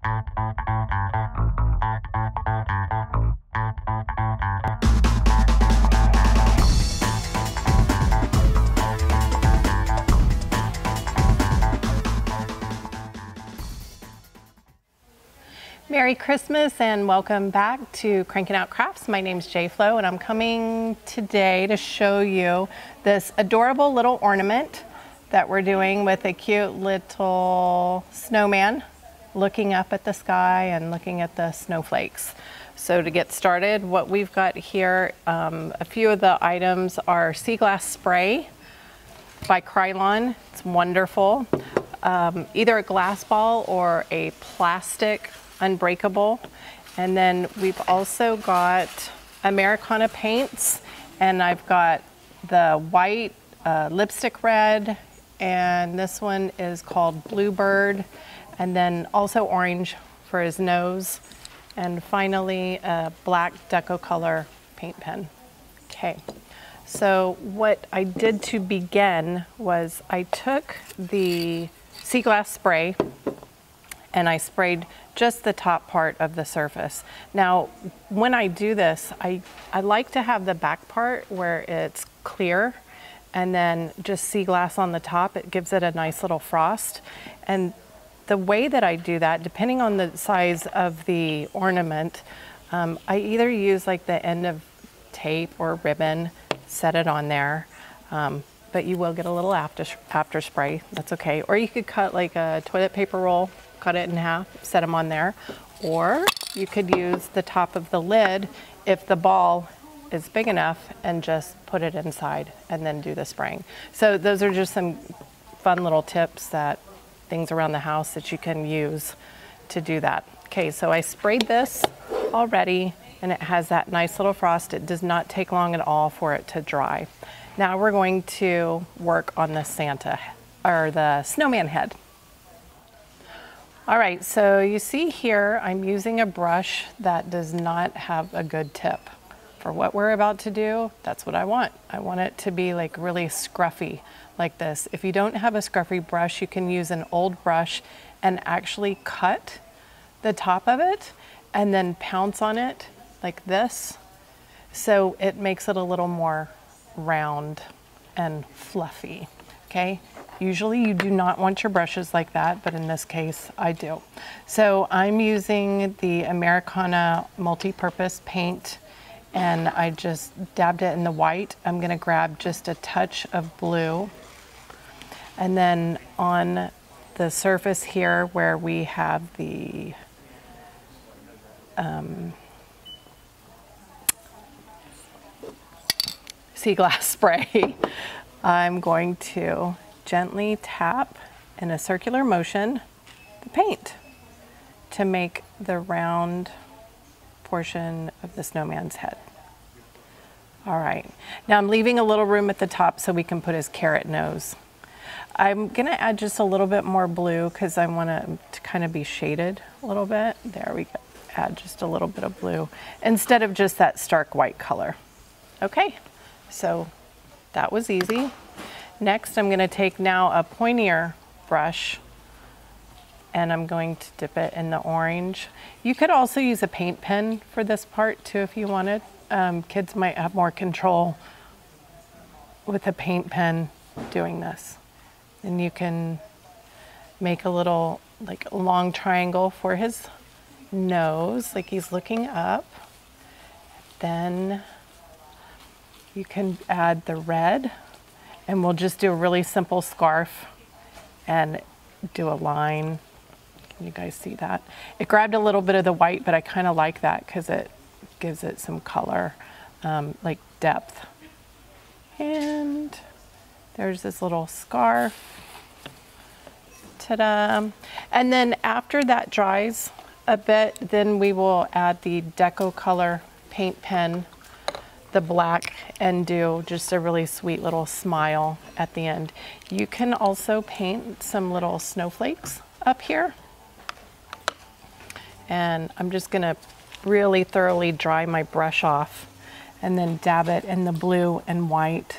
Merry Christmas and welcome back to Crankin' Out Crafts. My name's J-Flo and I'm coming today to show you this adorable little ornament that we're doing with a cute little snowman looking up at the sky and looking at the snowflakes. So to get started, what we've got here, a few of the items are sea glass spray by Krylon. It's wonderful. Either a glass ball or a plastic unbreakable. And then we've also got Americana paints, and I've got the white, lipstick red, and this one is called Bluebird, and then also orange for his nose, and finally a black Deco color paint pen. Okay, so what I did to begin was I took the sea glass spray and I sprayed just the top part of the surface. Now, when I do this, I like to have the back part where it's clear and then just sea glass on the top. It gives it a nice little frost. And the way that I do that, depending on the size of the ornament, I either use like the end of tape or ribbon, set it on there, but you will get a little after spray, that's okay. Or you could cut like a toilet paper roll, cut it in half, set them on there. Or you could use the top of the lid if the ball is big enough and just put it inside and then do the spraying. So those are just some fun little tips, things around the house that you can use to do that. Okay, so I sprayed this already and it has that nice little frost. It does not take long at all for it to dry. Now we're going to work on the Santa, or the snowman head. All right, so you see here, I'm using a brush that does not have a good tip. For what we're about to do, that's what I want. I want it to be like really scruffy like this. If you don't have a scruffy brush, you can use an old brush and actually cut the top of it and then pounce on it like this. So it makes it a little more round and fluffy, okay? Usually you do not want your brushes like that, but in this case I do. So I'm using the Americana multi-purpose paint and I just dabbed it in the white. I'm gonna grab just a touch of blue. And then on the surface here where we have the sea glass spray, I'm going to gently tap in a circular motion the paint to make the round portion of the snowman's head. All right, now I'm leaving a little room at the top so we can put his carrot nose. I'm gonna add just a little bit more blue because I want it to kind of be shaded a little bit. There we go, add just a little bit of blue instead of just that stark white color. Okay, so that was easy. Next, I'm gonna take now a pointier brush and I'm going to dip it in the orange. You could also use a paint pen for this part too if you wanted. Kids might have more control with a paint pen doing this. And you can make a little like long triangle for his nose, like he's looking up. Then you can add the red. And we'll just do a really simple scarf and do a line. Can you guys see that? It grabbed a little bit of the white, but I kind of like that because it gives it some color, like depth. And there's this little scarf. Ta-da. And then after that dries a bit, then we will add the Deco color paint pen, the black, and do just a really sweet little smile at the end. You can also paint some little snowflakes up here. And I'm just gonna really thoroughly dry my brush off and then dab it in the blue and white.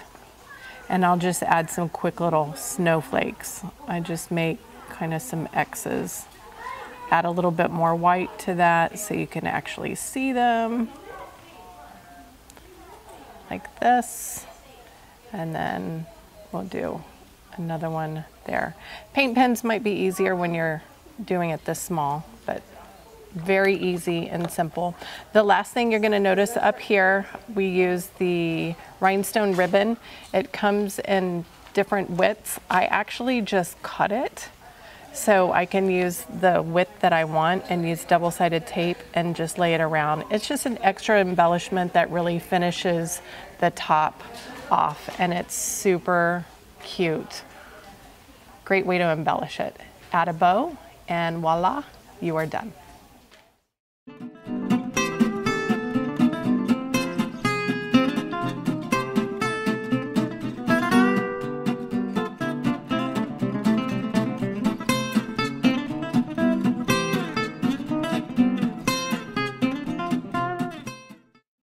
And I'll just add some quick little snowflakes. I just make kind of some X's add a little bit more white to that so you can actually see them. Like this. And then we'll do another one there. Paint pens might be easier when you're doing it this small, but very easy and simple. The last thing you're going to notice up here, we use the Rhinestone Ribbon. It comes in different widths. I actually just cut it so I can use the width that I want and use double-sided tape and just lay it around. It's just an extra embellishment that really finishes the top off, and it's super cute. Great way to embellish it. Add a bow and voila, you are done.